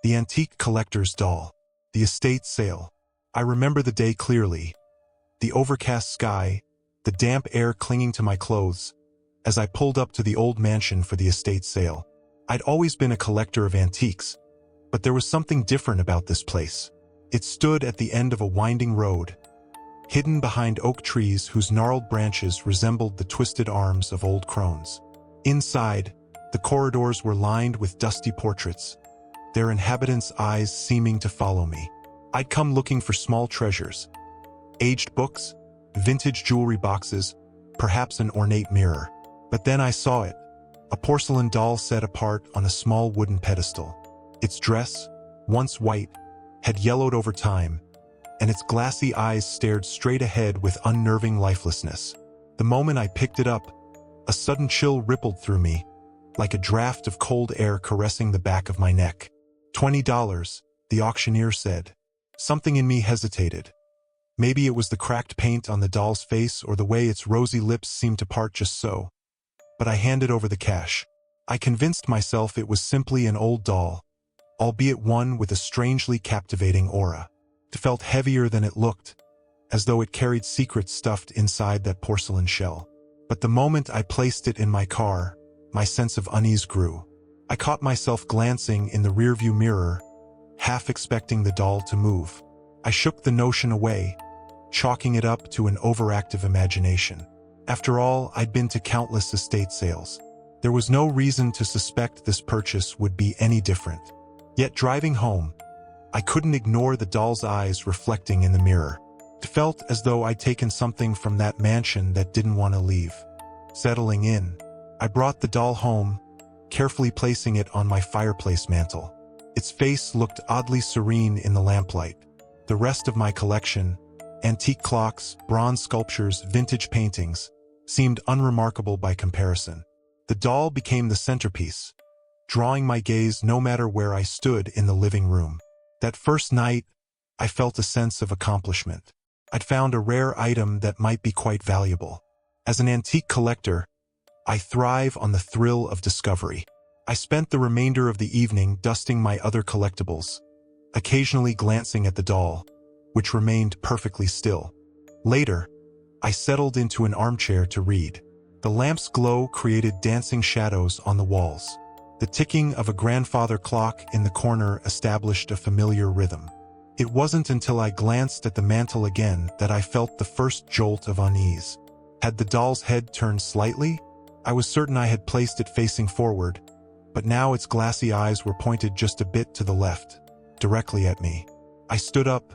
The antique collector's doll. The estate sale. I remember the day clearly. The overcast sky, the damp air clinging to my clothes, as I pulled up to the old mansion for the estate sale. I'd always been a collector of antiques, but there was something different about this place. It stood at the end of a winding road, hidden behind oak trees whose gnarled branches resembled the twisted arms of old crones. Inside, the corridors were lined with dusty portraits, their inhabitants' eyes seeming to follow me. I'd come looking for small treasures, aged books, vintage jewelry boxes, perhaps an ornate mirror. But then I saw it, a porcelain doll set apart on a small wooden pedestal. Its dress, once white, had yellowed over time, and its glassy eyes stared straight ahead with unnerving lifelessness. The moment I picked it up, a sudden chill rippled through me, like a draft of cold air caressing the back of my neck. $20, the auctioneer said. Something in me hesitated. Maybe it was the cracked paint on the doll's face or the way its rosy lips seemed to part just so. But I handed over the cash. I convinced myself it was simply an old doll, albeit one with a strangely captivating aura. It felt heavier than it looked, as though it carried secrets stuffed inside that porcelain shell. But the moment I placed it in my car, my sense of unease grew. I caught myself glancing in the rearview mirror, half expecting the doll to move. I shook the notion away, chalking it up to an overactive imagination. After all, I'd been to countless estate sales. There was no reason to suspect this purchase would be any different. Yet driving home, I couldn't ignore the doll's eyes reflecting in the mirror. It felt as though I'd taken something from that mansion that didn't want to leave. Settling in, I brought the doll home, carefully placing it on my fireplace mantel. Its face looked oddly serene in the lamplight. The rest of my collection, antique clocks, bronze sculptures, vintage paintings, seemed unremarkable by comparison. The doll became the centerpiece, drawing my gaze no matter where I stood in the living room. That first night, I felt a sense of accomplishment. I'd found a rare item that might be quite valuable. As an antique collector, I thrive on the thrill of discovery. I spent the remainder of the evening dusting my other collectibles, occasionally glancing at the doll, which remained perfectly still. Later, I settled into an armchair to read. The lamp's glow created dancing shadows on the walls. The ticking of a grandfather clock in the corner established a familiar rhythm. It wasn't until I glanced at the mantel again that I felt the first jolt of unease. Had the doll's head turned slightly? I was certain I had placed it facing forward, but now its glassy eyes were pointed just a bit to the left, directly at me. I stood up,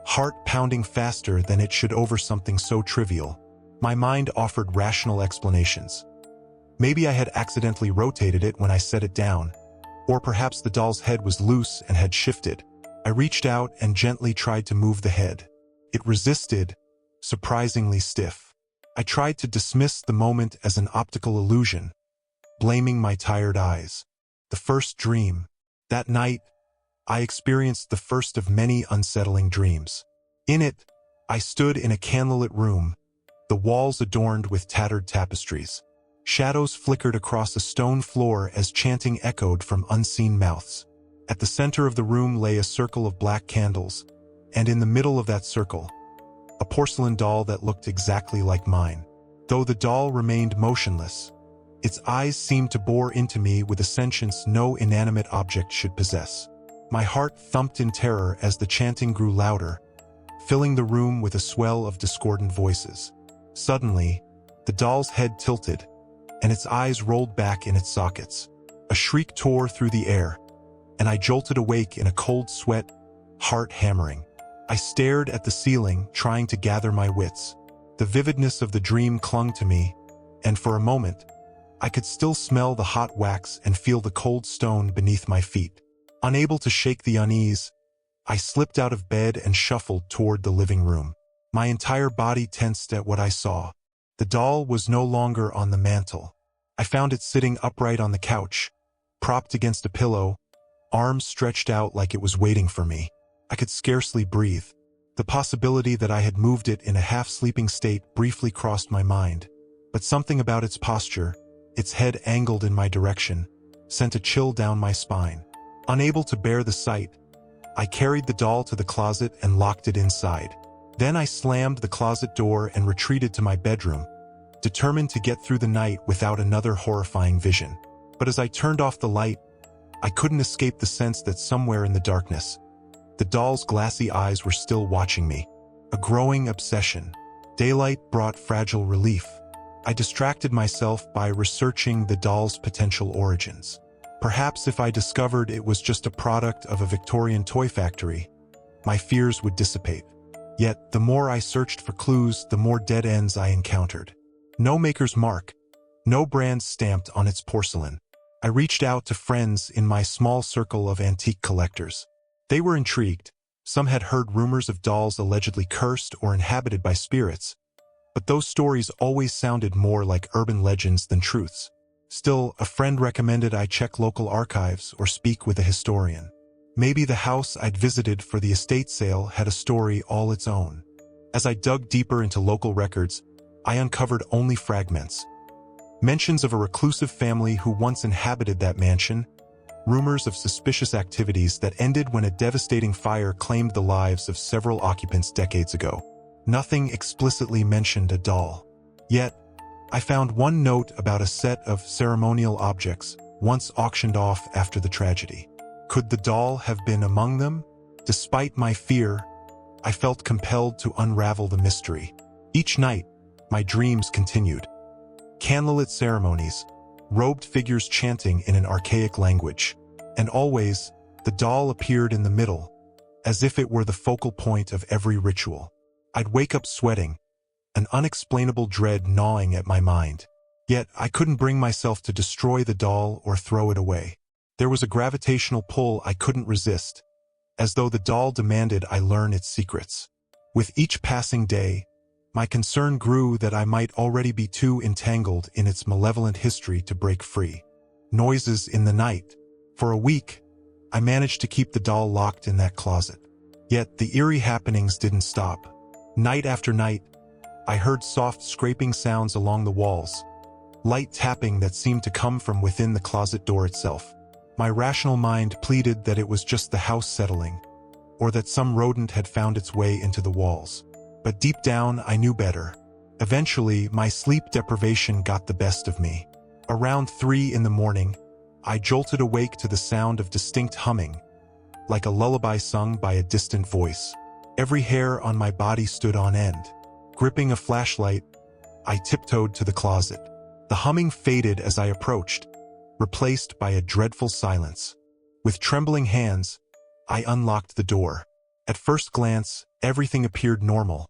heart pounding faster than it should over something so trivial. My mind offered rational explanations. Maybe I had accidentally rotated it when I set it down, or perhaps the doll's head was loose and had shifted. I reached out and gently tried to move the head. It resisted, surprisingly stiff. I tried to dismiss the moment as an optical illusion, blaming my tired eyes. The first dream. That night, I experienced the first of many unsettling dreams. In it, I stood in a candlelit room, the walls adorned with tattered tapestries. Shadows flickered across a stone floor as chanting echoed from unseen mouths. At the center of the room lay a circle of black candles, and in the middle of that circle, a porcelain doll that looked exactly like mine. Though the doll remained motionless, its eyes seemed to bore into me with a sentience no inanimate object should possess. My heart thumped in terror as the chanting grew louder, filling the room with a swell of discordant voices. Suddenly, the doll's head tilted, and its eyes rolled back in its sockets. A shriek tore through the air, and I jolted awake in a cold sweat, heart hammering. I stared at the ceiling, trying to gather my wits. The vividness of the dream clung to me, and for a moment, I could still smell the hot wax and feel the cold stone beneath my feet. Unable to shake the unease, I slipped out of bed and shuffled toward the living room. My entire body tensed at what I saw. The doll was no longer on the mantel. I found it sitting upright on the couch, propped against a pillow, arms stretched out like it was waiting for me. I could scarcely breathe. The possibility that I had moved it in a half-sleeping state briefly crossed my mind, but something about its posture, its head angled in my direction, sent a chill down my spine. Unable to bear the sight, I carried the doll to the closet and locked it inside. Then I slammed the closet door and retreated to my bedroom, determined to get through the night without another horrifying vision. But as I turned off the light, I couldn't escape the sense that somewhere in the darkness, the doll's glassy eyes were still watching me. A growing obsession. Daylight brought fragile relief. I distracted myself by researching the doll's potential origins. Perhaps if I discovered it was just a product of a Victorian toy factory, my fears would dissipate. Yet, the more I searched for clues, the more dead ends I encountered. No maker's mark, no brand stamped on its porcelain. I reached out to friends in my small circle of antique collectors. They were intrigued. Some had heard rumors of dolls allegedly cursed or inhabited by spirits, but those stories always sounded more like urban legends than truths. Still, a friend recommended I check local archives or speak with a historian. Maybe the house I'd visited for the estate sale had a story all its own. As I dug deeper into local records, I uncovered only fragments. Mentions of a reclusive family who once inhabited that mansion, rumors of suspicious activities that ended when a devastating fire claimed the lives of several occupants decades ago. Nothing explicitly mentioned a doll. Yet, I found one note about a set of ceremonial objects once auctioned off after the tragedy. Could the doll have been among them? Despite my fear, I felt compelled to unravel the mystery. Each night, my dreams continued. Candlelit ceremonies, robed figures chanting in an archaic language, and always, the doll appeared in the middle, as if it were the focal point of every ritual. I'd wake up sweating, an unexplainable dread gnawing at my mind. Yet, I couldn't bring myself to destroy the doll or throw it away. There was a gravitational pull I couldn't resist, as though the doll demanded I learn its secrets. With each passing day, my concern grew that I might already be too entangled in its malevolent history to break free. Noises in the night. For a week, I managed to keep the doll locked in that closet. Yet the eerie happenings didn't stop. Night after night, I heard soft scraping sounds along the walls, light tapping that seemed to come from within the closet door itself. My rational mind pleaded that it was just the house settling, or that some rodent had found its way into the walls. But deep down, I knew better. Eventually, my sleep deprivation got the best of me. Around 3 in the morning, I jolted awake to the sound of distinct humming, like a lullaby sung by a distant voice. Every hair on my body stood on end. Gripping a flashlight, I tiptoed to the closet. The humming faded as I approached, replaced by a dreadful silence. With trembling hands, I unlocked the door. At first glance, everything appeared normal.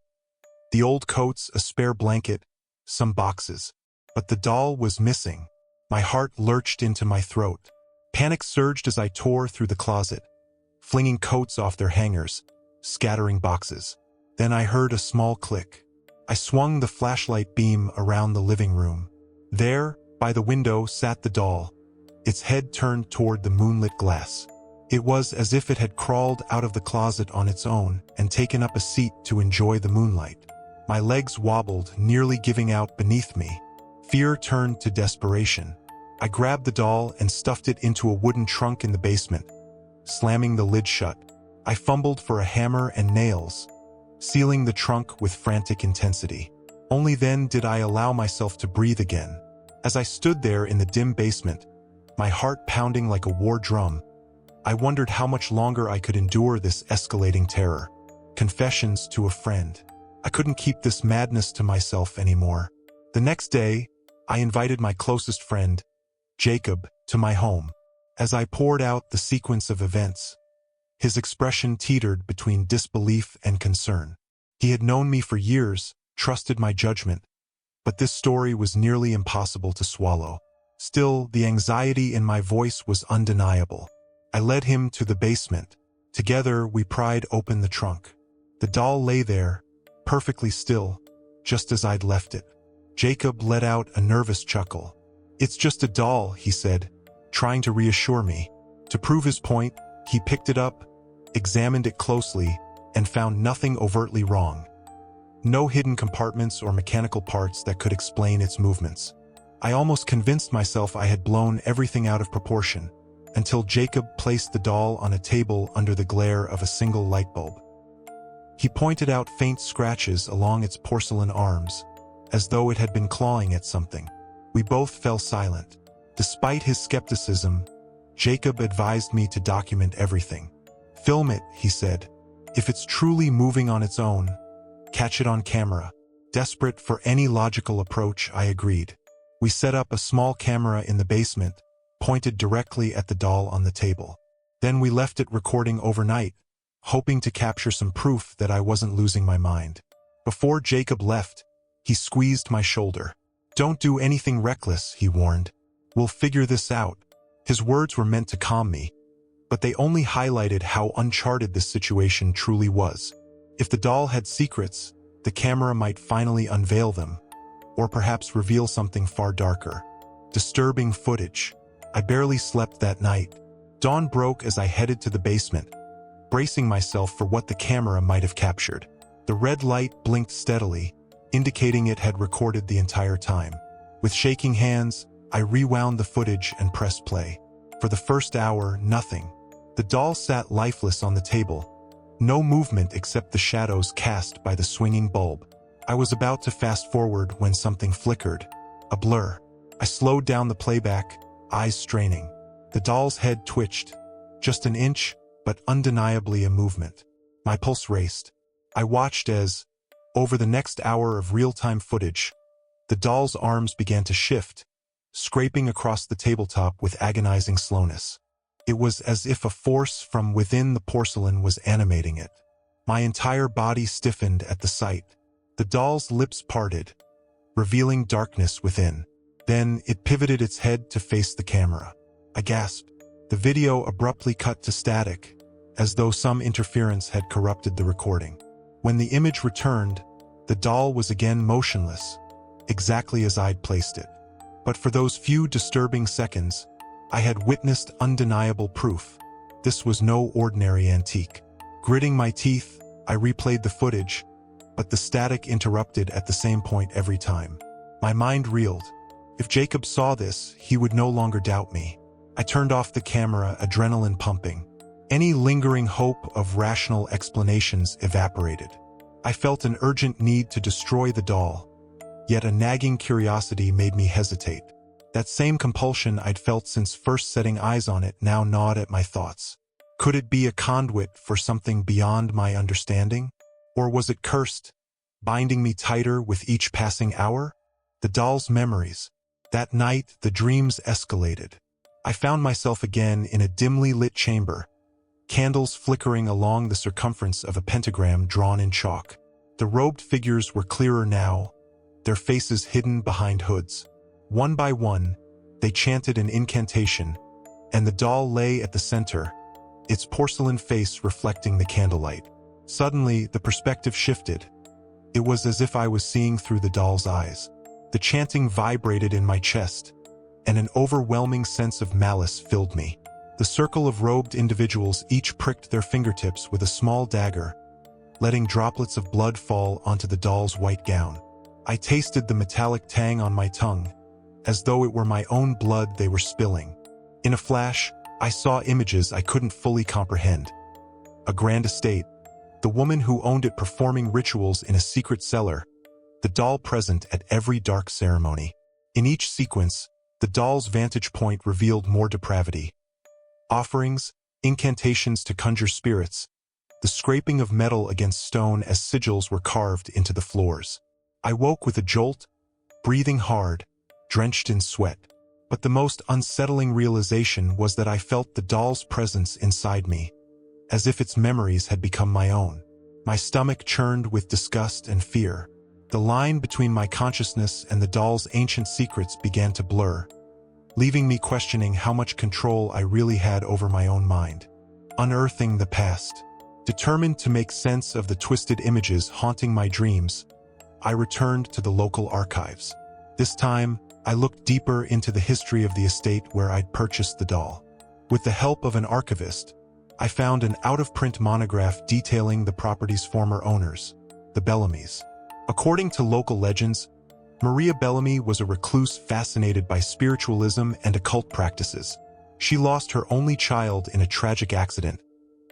The old coats, a spare blanket, some boxes. But the doll was missing. My heart lurched into my throat. Panic surged as I tore through the closet, flinging coats off their hangers, scattering boxes. Then I heard a small click. I swung the flashlight beam around the living room. There, by the window, sat the doll, its head turned toward the moonlit glass. It was as if it had crawled out of the closet on its own and taken up a seat to enjoy the moonlight. My legs wobbled, nearly giving out beneath me. Fear turned to desperation. I grabbed the doll and stuffed it into a wooden trunk in the basement, slamming the lid shut. I fumbled for a hammer and nails, sealing the trunk with frantic intensity. Only then did I allow myself to breathe again. As I stood there in the dim basement, my heart pounding like a war drum, I wondered how much longer I could endure this escalating terror. Confessions to a friend. I couldn't keep this madness to myself anymore. The next day, I invited my closest friend, Jacob, to my home. As I poured out the sequence of events, his expression teetered between disbelief and concern. He had known me for years, trusted my judgment, but this story was nearly impossible to swallow. Still, the anxiety in my voice was undeniable. I led him to the basement. Together, we pried open the trunk. The doll lay there, perfectly still, just as I'd left it. Jacob let out a nervous chuckle. "It's just a doll," he said, trying to reassure me. To prove his point, he picked it up, examined it closely, and found nothing overtly wrong. No hidden compartments or mechanical parts that could explain its movements. I almost convinced myself I had blown everything out of proportion, until Jacob placed the doll on a table under the glare of a single light bulb. He pointed out faint scratches along its porcelain arms, as though it had been clawing at something. We both fell silent. Despite his skepticism, Jacob advised me to document everything. "Film it," he said. "If it's truly moving on its own, catch it on camera." Desperate for any logical approach, I agreed. We set up a small camera in the basement, pointed directly at the doll on the table. Then we left it recording overnight, hoping to capture some proof that I wasn't losing my mind. Before Jacob left, he squeezed my shoulder. "Don't do anything reckless," he warned. "We'll figure this out." His words were meant to calm me, but they only highlighted how uncharted this situation truly was. If the doll had secrets, the camera might finally unveil them, or perhaps reveal something far darker. Disturbing footage. I barely slept that night. Dawn broke as I headed to the basement, bracing myself for what the camera might have captured. The red light blinked steadily, indicating it had recorded the entire time. With shaking hands, I rewound the footage and pressed play. For the first hour, nothing. The doll sat lifeless on the table, no movement except the shadows cast by the swinging bulb. I was about to fast forward when something flickered, a blur. I slowed down the playback, eyes straining. The doll's head twitched, just an inch, but undeniably a movement. My pulse raced. I watched as, over the next hour of real-time footage, the doll's arms began to shift, scraping across the tabletop with agonizing slowness. It was as if a force from within the porcelain was animating it. My entire body stiffened at the sight. The doll's lips parted, revealing darkness within. Then it pivoted its head to face the camera. I gasped. The video abruptly cut to static, as though some interference had corrupted the recording. When the image returned, the doll was again motionless, exactly as I'd placed it. But for those few disturbing seconds, I had witnessed undeniable proof. This was no ordinary antique. Gritting my teeth, I replayed the footage, but the static interrupted at the same point every time. My mind reeled. If Jacob saw this, he would no longer doubt me. I turned off the camera, adrenaline pumping. Any lingering hope of rational explanations evaporated. I felt an urgent need to destroy the doll, yet a nagging curiosity made me hesitate. That same compulsion I'd felt since first setting eyes on it now gnawed at my thoughts. Could it be a conduit for something beyond my understanding? Or was it cursed, binding me tighter with each passing hour? The doll's memories. That night, the dreams escalated. I found myself again in a dimly lit chamber, candles flickering along the circumference of a pentagram drawn in chalk. The robed figures were clearer now, their faces hidden behind hoods. One by one, they chanted an incantation, and the doll lay at the center, its porcelain face reflecting the candlelight. Suddenly, the perspective shifted. It was as if I was seeing through the doll's eyes. The chanting vibrated in my chest, and an overwhelming sense of malice filled me. The circle of robed individuals each pricked their fingertips with a small dagger, letting droplets of blood fall onto the doll's white gown. I tasted the metallic tang on my tongue, as though it were my own blood they were spilling. In a flash, I saw images I couldn't fully comprehend. A grand estate, the woman who owned it performing rituals in a secret cellar, the doll present at every dark ceremony. In each sequence, the doll's vantage point revealed more depravity. Offerings, incantations to conjure spirits, the scraping of metal against stone as sigils were carved into the floors. I woke with a jolt, breathing hard, drenched in sweat. But the most unsettling realization was that I felt the doll's presence inside me, as if its memories had become my own. My stomach churned with disgust and fear. The line between my consciousness and the doll's ancient secrets began to blur, leaving me questioning how much control I really had over my own mind. Unearthing the past. Determined to make sense of the twisted images haunting my dreams, I returned to the local archives. This time, I looked deeper into the history of the estate where I'd purchased the doll. With the help of an archivist, I found an out-of-print monograph detailing the property's former owners, the Bellamys. According to local legends, Maria Bellamy was a recluse fascinated by spiritualism and occult practices. She lost her only child in a tragic accident,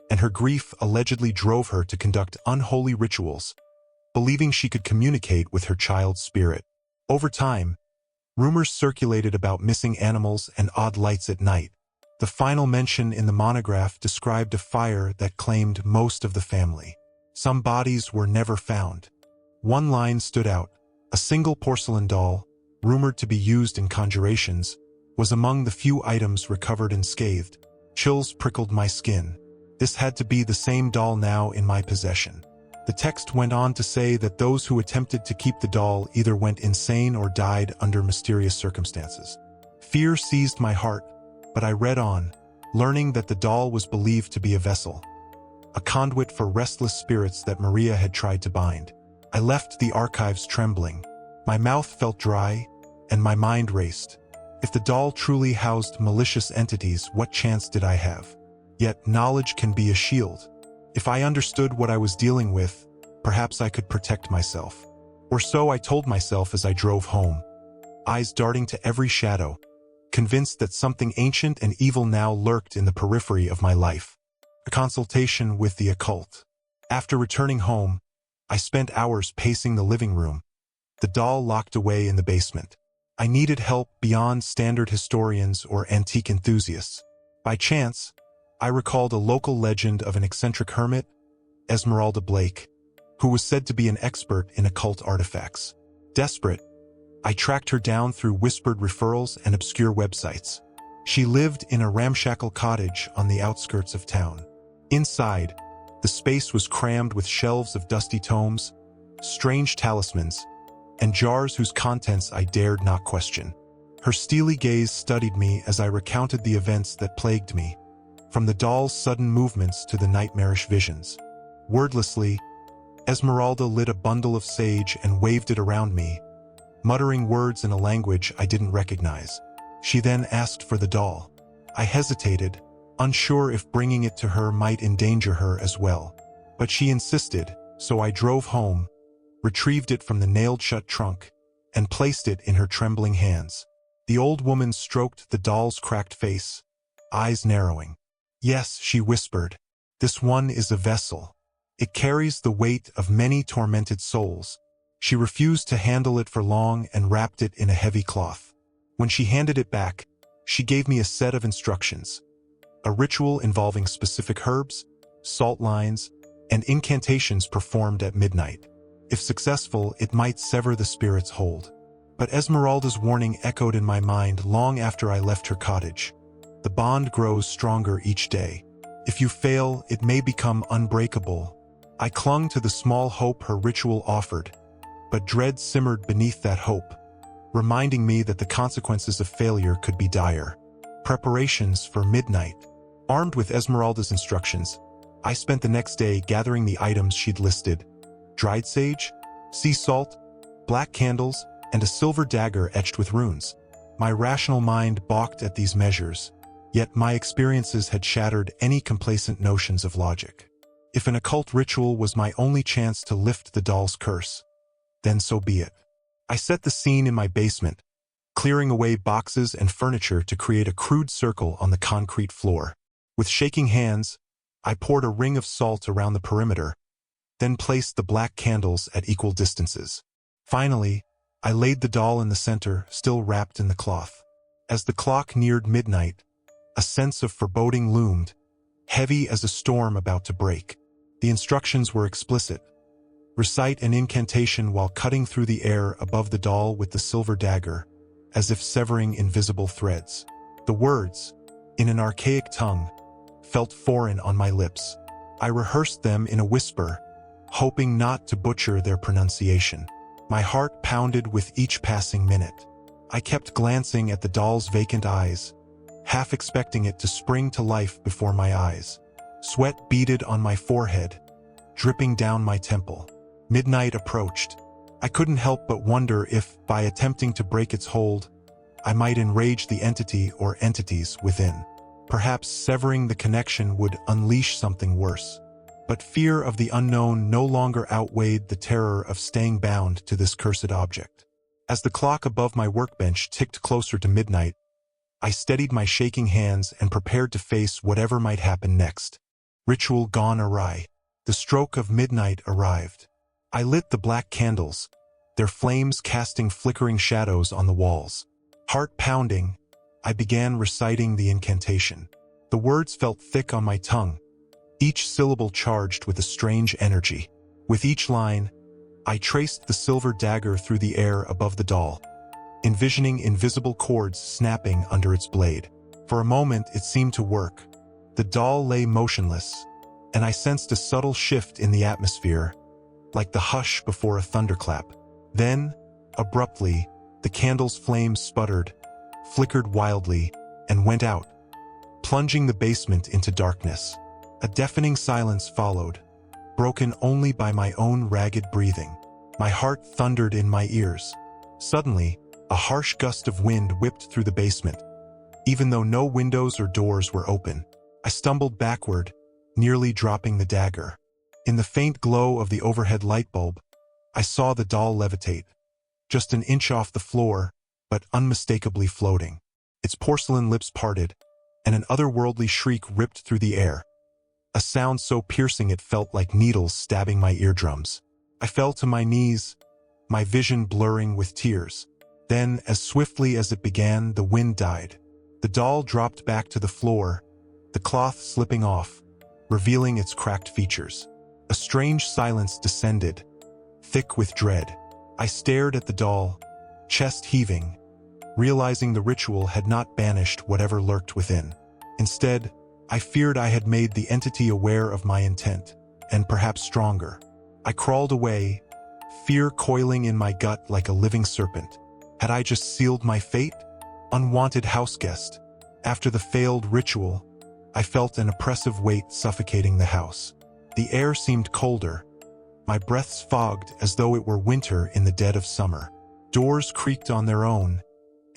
and her grief allegedly drove her to conduct unholy rituals, believing she could communicate with her child's spirit. Over time, rumors circulated about missing animals and odd lights at night. The final mention in the monograph described a fire that claimed most of the family. Some bodies were never found. One line stood out. A single porcelain doll, rumored to be used in conjurations, was among the few items recovered unscathed. Chills prickled my skin. This had to be the same doll now in my possession. The text went on to say that those who attempted to keep the doll either went insane or died under mysterious circumstances. Fear seized my heart, but I read on, learning that the doll was believed to be a vessel, a conduit for restless spirits that Maria had tried to bind. I left the archives trembling. My mouth felt dry, and my mind raced. If the doll truly housed malicious entities, what chance did I have? Yet knowledge can be a shield. If I understood what I was dealing with, perhaps I could protect myself. Or so I told myself as I drove home, eyes darting to every shadow, convinced that something ancient and evil now lurked in the periphery of my life. A consultation with the occult. After returning home, I spent hours pacing the living room, the doll locked away in the basement. I needed help beyond standard historians or antique enthusiasts. By chance, I recalled a local legend of an eccentric hermit, Esmeralda Blake, who was said to be an expert in occult artifacts. Desperate, I tracked her down through whispered referrals and obscure websites. She lived in a ramshackle cottage on the outskirts of town. Inside, the space was crammed with shelves of dusty tomes, strange talismans, and jars whose contents I dared not question. Her steely gaze studied me as I recounted the events that plagued me, from the doll's sudden movements to the nightmarish visions. Wordlessly, Esmeralda lit a bundle of sage and waved it around me, muttering words in a language I didn't recognize. She then asked for the doll. I hesitated, unsure if bringing it to her might endanger her as well. But she insisted, so I drove home, retrieved it from the nailed-shut trunk, and placed it in her trembling hands. The old woman stroked the doll's cracked face, eyes narrowing. "Yes," she whispered, "this one is a vessel. It carries the weight of many tormented souls." She refused to handle it for long and wrapped it in a heavy cloth. When she handed it back, she gave me a set of instructions. A ritual involving specific herbs, salt lines, and incantations performed at midnight. If successful, it might sever the spirit's hold. But Esmeralda's warning echoed in my mind long after I left her cottage. The bond grows stronger each day. If you fail, it may become unbreakable. I clung to the small hope her ritual offered, but dread simmered beneath that hope, reminding me that the consequences of failure could be dire. Preparations for midnight. Armed with Esmeralda's instructions, I spent the next day gathering the items she'd listed: dried sage, sea salt, black candles, and a silver dagger etched with runes. My rational mind balked at these measures, yet my experiences had shattered any complacent notions of logic. If an occult ritual was my only chance to lift the doll's curse, then so be it. I set the scene in my basement, clearing away boxes and furniture to create a crude circle on the concrete floor. With shaking hands, I poured a ring of salt around the perimeter, then placed the black candles at equal distances. Finally, I laid the doll in the center, still wrapped in the cloth. As the clock neared midnight, a sense of foreboding loomed, heavy as a storm about to break. The instructions were explicit. Recite an incantation while cutting through the air above the doll with the silver dagger, as if severing invisible threads. The words, in an archaic tongue, felt foreign on my lips. I rehearsed them in a whisper, hoping not to butcher their pronunciation. My heart pounded with each passing minute. I kept glancing at the doll's vacant eyes, half expecting it to spring to life before my eyes. Sweat beaded on my forehead, dripping down my temple. Midnight approached. I couldn't help but wonder if, by attempting to break its hold, I might enrage the entity or entities within. Perhaps severing the connection would unleash something worse. But fear of the unknown no longer outweighed the terror of staying bound to this cursed object. As the clock above my workbench ticked closer to midnight, I steadied my shaking hands and prepared to face whatever might happen next. Ritual gone awry. The stroke of midnight arrived. I lit the black candles, their flames casting flickering shadows on the walls. Heart pounding, I began reciting the incantation. The words felt thick on my tongue, each syllable charged with a strange energy. With each line, I traced the silver dagger through the air above the doll, envisioning invisible cords snapping under its blade. For a moment, it seemed to work. The doll lay motionless, and I sensed a subtle shift in the atmosphere, like the hush before a thunderclap. Then, abruptly, the candle's flames sputtered, flickered wildly, and went out, plunging the basement into darkness. A deafening silence followed, broken only by my own ragged breathing. My heart thundered in my ears. Suddenly, a harsh gust of wind whipped through the basement. Even though no windows or doors were open, I stumbled backward, nearly dropping the dagger. In the faint glow of the overhead light bulb, I saw the doll levitate, just an inch off the floor, but unmistakably floating. Its porcelain lips parted, and an otherworldly shriek ripped through the air, a sound so piercing it felt like needles stabbing my eardrums. I fell to my knees, my vision blurring with tears. Then, as swiftly as it began, the wind died. The doll dropped back to the floor, the cloth slipping off, revealing its cracked features. A strange silence descended, thick with dread. I stared at the doll, chest heaving, realizing the ritual had not banished whatever lurked within. Instead, I feared I had made the entity aware of my intent, and perhaps stronger. I crawled away, fear coiling in my gut like a living serpent. Had I just sealed my fate? Unwanted houseguest. After the failed ritual, I felt an oppressive weight suffocating the house. The air seemed colder, my breaths fogged as though it were winter in the dead of summer. Doors creaked on their own,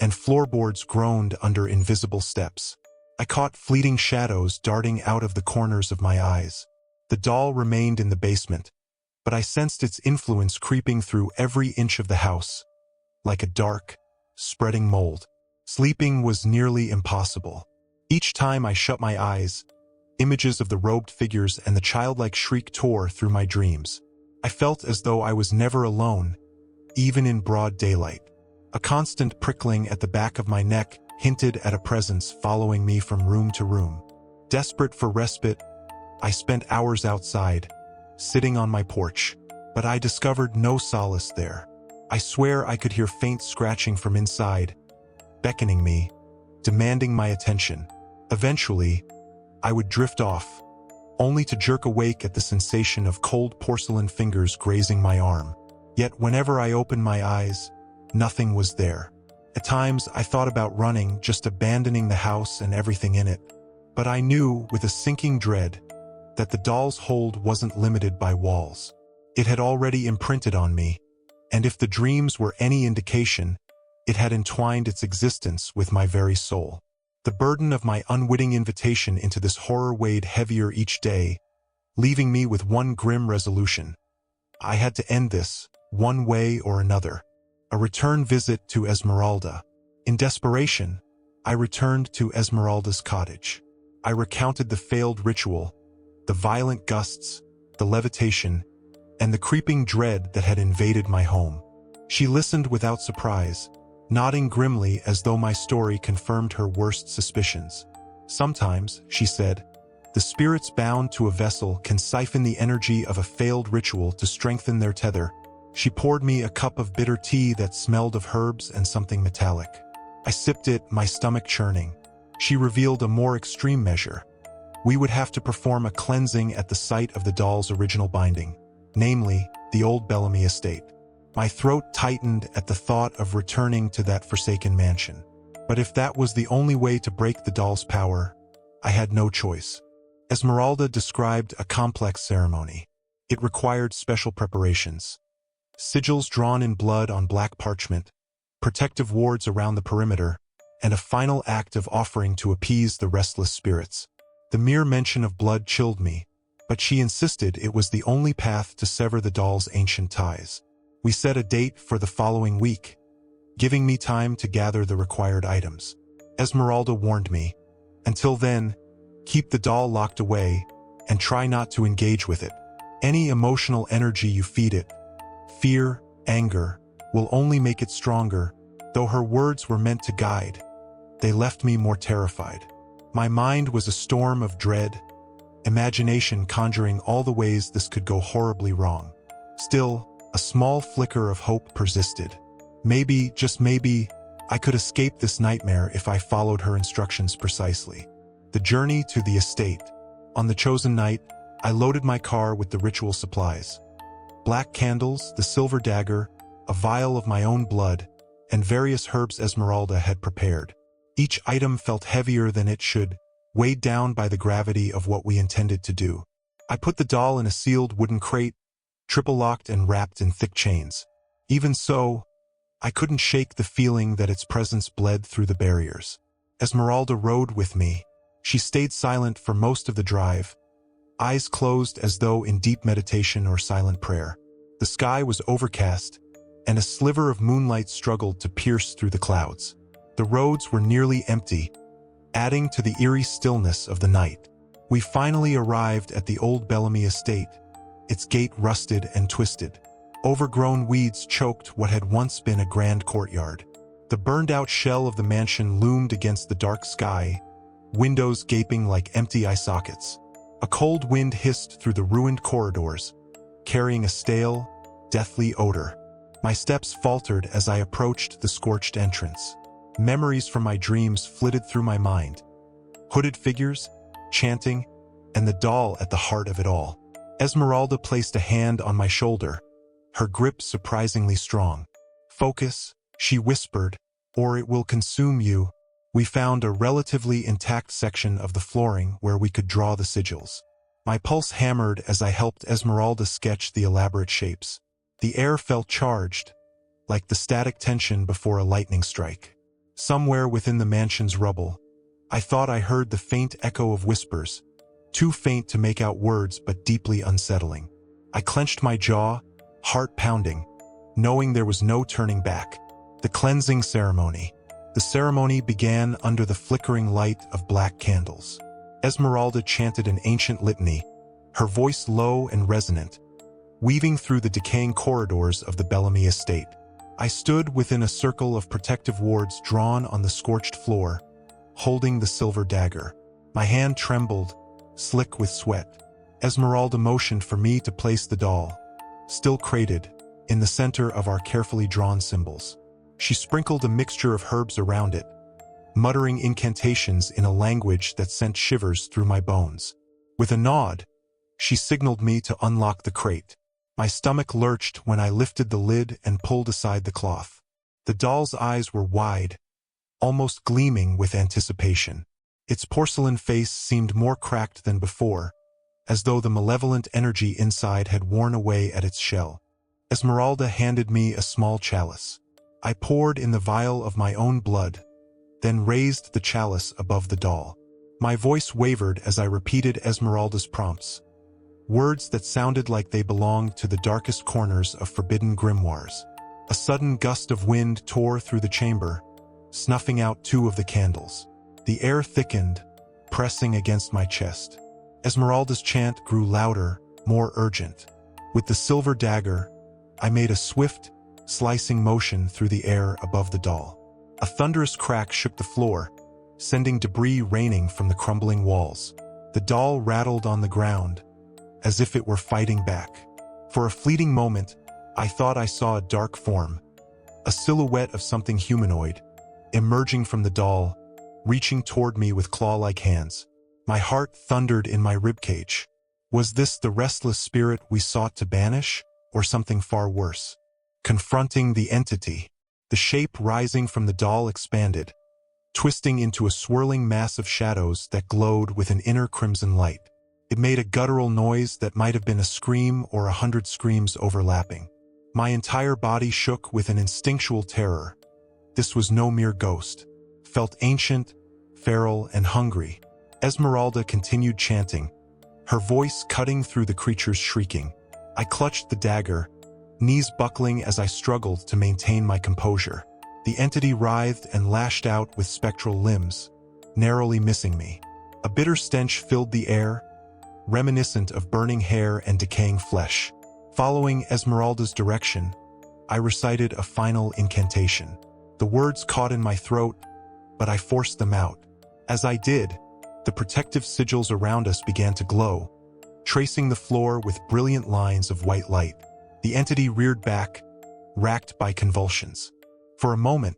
and floorboards groaned under invisible steps. I caught fleeting shadows darting out of the corners of my eyes. The doll remained in the basement, but I sensed its influence creeping through every inch of the house, like a dark, spreading mold. Sleeping was nearly impossible. Each time I shut my eyes, images of the robed figures and the childlike shriek tore through my dreams. I felt as though I was never alone, even in broad daylight. A constant prickling at the back of my neck hinted at a presence following me from room to room. Desperate for respite, I spent hours outside, sitting on my porch, but I discovered no solace there. I swear I could hear faint scratching from inside, beckoning me, demanding my attention. Eventually, I would drift off, only to jerk awake at the sensation of cold porcelain fingers grazing my arm. Yet whenever I opened my eyes, nothing was there. At times, I thought about running, just abandoning the house and everything in it. But I knew, with a sinking dread, that the doll's hold wasn't limited by walls. It had already imprinted on me, and if the dreams were any indication, it had entwined its existence with my very soul. The burden of my unwitting invitation into this horror weighed heavier each day, leaving me with one grim resolution. I had to end this, one way or another. A return visit to Esmeralda. In desperation, I returned to Esmeralda's cottage. I recounted the failed ritual, the violent gusts, the levitation, and the creeping dread that had invaded my home. She listened without surprise, nodding grimly as though my story confirmed her worst suspicions. Sometimes, she said, the spirits bound to a vessel can siphon the energy of a failed ritual to strengthen their tether. She poured me a cup of bitter tea that smelled of herbs and something metallic. I sipped it, my stomach churning. She revealed a more extreme measure. We would have to perform a cleansing at the site of the doll's original binding, namely, the old Bellamy estate. My throat tightened at the thought of returning to that forsaken mansion. But if that was the only way to break the doll's power, I had no choice. Esmeralda described a complex ceremony. It required special preparations. Sigils drawn in blood on black parchment, protective wards around the perimeter, and a final act of offering to appease the restless spirits. The mere mention of blood chilled me, but she insisted it was the only path to sever the doll's ancient ties. We set a date for the following week, giving me time to gather the required items. Esmeralda warned me. Until then, keep the doll locked away and try not to engage with it. Any emotional energy you feed it, fear, anger, will only make it stronger. Though her words were meant to guide, they left me more terrified. My mind was a storm of dread, imagination conjuring all the ways this could go horribly wrong. Still, a small flicker of hope persisted. Maybe, just maybe, I could escape this nightmare if I followed her instructions precisely. The journey to the estate. On the chosen night, I loaded my car with the ritual supplies. Black candles, the silver dagger, a vial of my own blood, and various herbs Esmeralda had prepared. Each item felt heavier than it should, weighed down by the gravity of what we intended to do. I put the doll in a sealed wooden crate, triple-locked and wrapped in thick chains. Even so, I couldn't shake the feeling that its presence bled through the barriers. Esmeralda rode with me. She stayed silent for most of the drive, eyes closed as though in deep meditation or silent prayer. The sky was overcast, and a sliver of moonlight struggled to pierce through the clouds. The roads were nearly empty, adding to the eerie stillness of the night. We finally arrived at the old Bellamy estate, its gate rusted and twisted. Overgrown weeds choked what had once been a grand courtyard. The burned-out shell of the mansion loomed against the dark sky, windows gaping like empty eye sockets. A cold wind hissed through the ruined corridors, carrying a stale, deathly odor. My steps faltered as I approached the scorched entrance. Memories from my dreams flitted through my mind. Hooded figures, chanting, and the doll at the heart of it all. Esmeralda placed a hand on my shoulder, her grip surprisingly strong. "Focus," she whispered, "or it will consume you." We found a relatively intact section of the flooring where we could draw the sigils. My pulse hammered as I helped Esmeralda sketch the elaborate shapes. The air felt charged, like the static tension before a lightning strike. Somewhere within the mansion's rubble, I thought I heard the faint echo of whispers, too faint to make out words but deeply unsettling. I clenched my jaw, heart pounding, knowing there was no turning back. The cleansing ceremony. The ceremony began under the flickering light of black candles. Esmeralda chanted an ancient litany, her voice low and resonant, weaving through the decaying corridors of the Bellamy estate. I stood within a circle of protective wards drawn on the scorched floor, holding the silver dagger. My hand trembled, slick with sweat. Esmeralda motioned for me to place the doll, still crated, in the center of our carefully drawn symbols. She sprinkled a mixture of herbs around it, muttering incantations in a language that sent shivers through my bones. With a nod, she signaled me to unlock the crate. My stomach lurched when I lifted the lid and pulled aside the cloth. The doll's eyes were wide, almost gleaming with anticipation. Its porcelain face seemed more cracked than before, as though the malevolent energy inside had worn away at its shell. Esmeralda handed me a small chalice. I poured in the vial of my own blood, then raised the chalice above the doll. My voice wavered as I repeated Esmeralda's prompts, words that sounded like they belonged to the darkest corners of forbidden grimoires. A sudden gust of wind tore through the chamber, snuffing out 2 of the candles. The air thickened, pressing against my chest. Esmeralda's chant grew louder, more urgent. With the silver dagger, I made a swift, slicing motion through the air above the doll. A thunderous crack shook the floor, sending debris raining from the crumbling walls. The doll rattled on the ground, as if it were fighting back. For a fleeting moment, I thought I saw a dark form, a silhouette of something humanoid, emerging from the doll, reaching toward me with claw-like hands. My heart thundered in my ribcage. Was this the restless spirit we sought to banish, or something far worse? Confronting the entity, the shape rising from the doll expanded, twisting into a swirling mass of shadows that glowed with an inner crimson light. It made a guttural noise that might have been a scream or 100 screams overlapping. My entire body shook with an instinctual terror. This was no mere ghost. Felt ancient, feral, and hungry. Esmeralda continued chanting, her voice cutting through the creature's shrieking. I clutched the dagger, knees buckling as I struggled to maintain my composure. The entity writhed and lashed out with spectral limbs, narrowly missing me. A bitter stench filled the air, reminiscent of burning hair and decaying flesh. Following Esmeralda's direction, I recited a final incantation. The words caught in my throat, but I forced them out. As I did, the protective sigils around us began to glow, tracing the floor with brilliant lines of white light. The entity reared back, racked by convulsions. For a moment,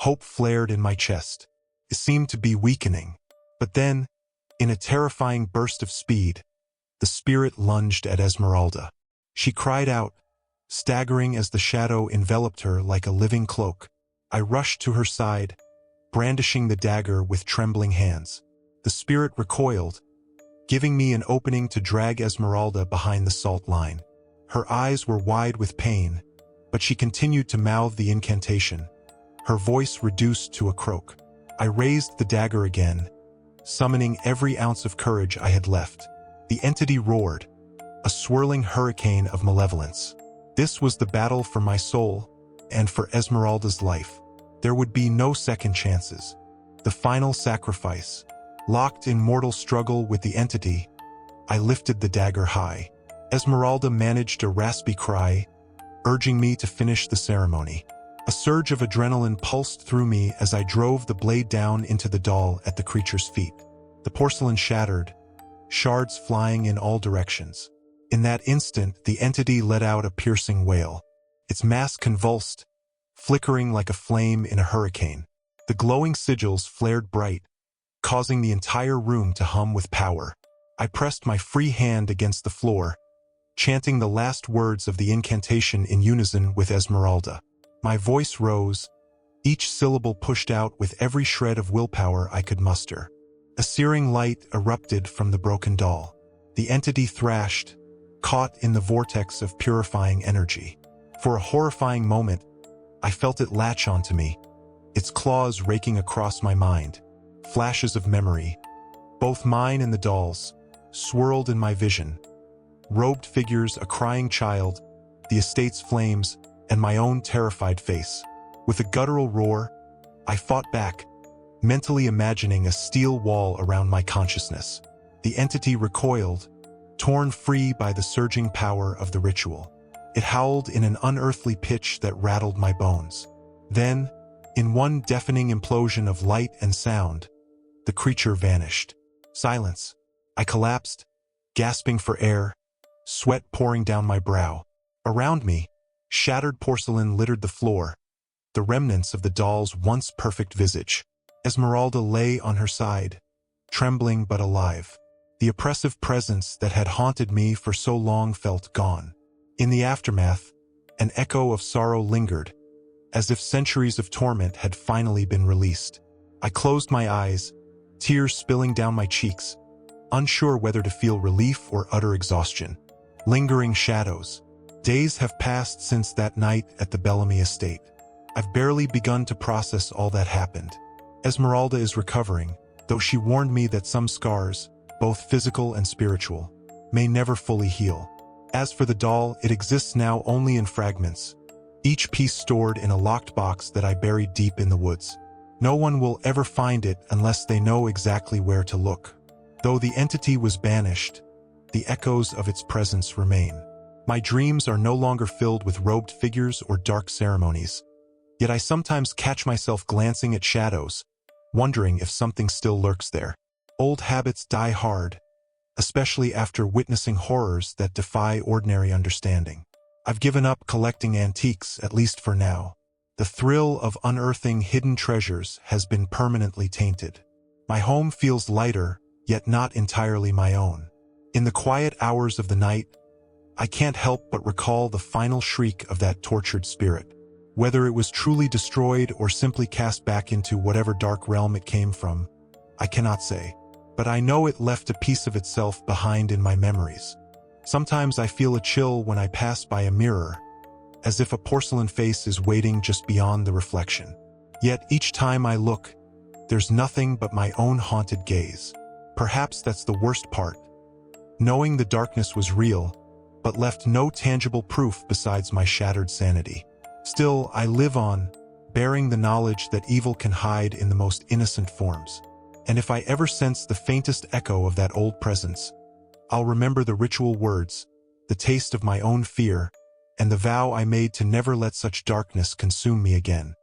hope flared in my chest. It seemed to be weakening. But then, in a terrifying burst of speed, the spirit lunged at Esmeralda. She cried out, staggering as the shadow enveloped her like a living cloak. I rushed to her side, brandishing the dagger with trembling hands. The spirit recoiled, giving me an opening to drag Esmeralda behind the salt line. Her eyes were wide with pain, but she continued to mouth the incantation, her voice reduced to a croak. I raised the dagger again, summoning every ounce of courage I had left. The entity roared, a swirling hurricane of malevolence. This was the battle for my soul and for Esmeralda's life. There would be no second chances. The final sacrifice. Locked in mortal struggle with the entity, I lifted the dagger high. Esmeralda managed a raspy cry, urging me to finish the ceremony. A surge of adrenaline pulsed through me as I drove the blade down into the doll at the creature's feet. The porcelain shattered, shards flying in all directions. In that instant, the entity let out a piercing wail. Its mask convulsed, flickering like a flame in a hurricane. The glowing sigils flared bright, causing the entire room to hum with power. I pressed my free hand against the floor, chanting the last words of the incantation in unison with Esmeralda. My voice rose, each syllable pushed out with every shred of willpower I could muster. A searing light erupted from the broken doll. The entity thrashed, caught in the vortex of purifying energy. For a horrifying moment, I felt it latch onto me, its claws raking across my mind. Flashes of memory, both mine and the doll's, swirled in my vision. Robed figures, a crying child, the estate's flames, and my own terrified face. With a guttural roar, I fought back, mentally imagining a steel wall around my consciousness. The entity recoiled, torn free by the surging power of the ritual. It howled in an unearthly pitch that rattled my bones. Then, in one deafening implosion of light and sound, the creature vanished. Silence. I collapsed, gasping for air, sweat pouring down my brow. Around me, shattered porcelain littered the floor, the remnants of the doll's once perfect visage. Esmeralda lay on her side, trembling but alive. The oppressive presence that had haunted me for so long felt gone. In the aftermath, an echo of sorrow lingered, as if centuries of torment had finally been released. I closed my eyes, tears spilling down my cheeks, unsure whether to feel relief or utter exhaustion. Lingering shadows. Days have passed since that night at the Bellamy estate. I've barely begun to process all that happened. Esmeralda is recovering, though she warned me that some scars, both physical and spiritual, may never fully heal. As for the doll, it exists now only in fragments, each piece stored in a locked box that I buried deep in the woods. No one will ever find it unless they know exactly where to look. Though the entity was banished, the echoes of its presence remain. My dreams are no longer filled with robed figures or dark ceremonies. Yet I sometimes catch myself glancing at shadows, wondering if something still lurks there. Old habits die hard, especially after witnessing horrors that defy ordinary understanding. I've given up collecting antiques, at least for now. The thrill of unearthing hidden treasures has been permanently tainted. My home feels lighter, yet not entirely my own. In the quiet hours of the night, I can't help but recall the final shriek of that tortured spirit. Whether it was truly destroyed or simply cast back into whatever dark realm it came from, I cannot say. But I know it left a piece of itself behind in my memories. Sometimes I feel a chill when I pass by a mirror, as if a porcelain face is waiting just beyond the reflection. Yet each time I look, there's nothing but my own haunted gaze. Perhaps that's the worst part. Knowing the darkness was real, but left no tangible proof besides my shattered sanity. Still, I live on, bearing the knowledge that evil can hide in the most innocent forms. And if I ever sense the faintest echo of that old presence, I'll remember the ritual words, the taste of my own fear, and the vow I made to never let such darkness consume me again.